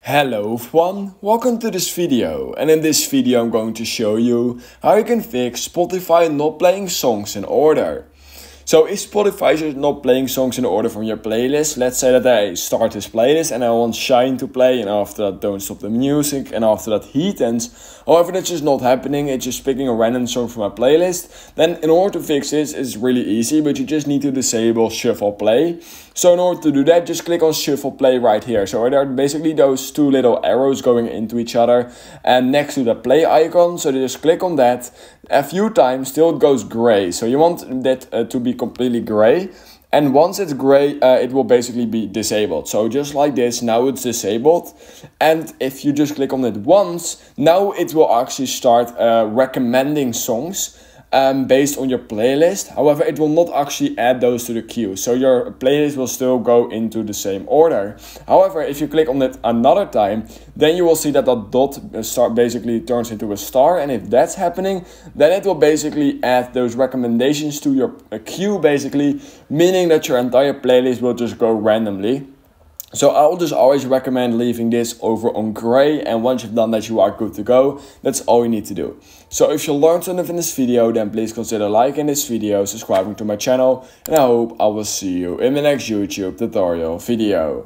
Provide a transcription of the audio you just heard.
Hello everyone, welcome to this video, and in this video I'm going to show you how you can fix Spotify not playing songs in order. So if Spotify is not playing songs in order from your playlist, let's say that I start this playlist and I want Shine to play, and after that Don't Stop the Music, and after that Heat ends. However, that's just not happening, it's just picking a random song from my playlist. Then in order to fix this, it's really easy, but you just need to disable Shuffle Play. So in order to do that, just click on Shuffle Play right here. So there are basically those two little arrows going into each other and next to the play icon. So just click on that a few times till it goes gray. So you want that to be completely gray. And once it's gray, it will basically be disabled. So just like this, now it's disabled. And if you just click on it once, now it will actually start recommending songs based on your playlist. However, it will not actually add those to the queue. So your playlist will still go into the same order. However, if you click on it another time, then you will see that the dot star basically turns into a star. And if that's happening, then it will basically add those recommendations to your queue, basically, meaning that your entire playlist will just go randomly. So I'll just always recommend leaving this over on gray, and once you've done that, you are good to go. That's all you need to do. So if you learned something from this video, then please consider liking this video, subscribing to my channel, and I hope I will see you in the next YouTube tutorial video.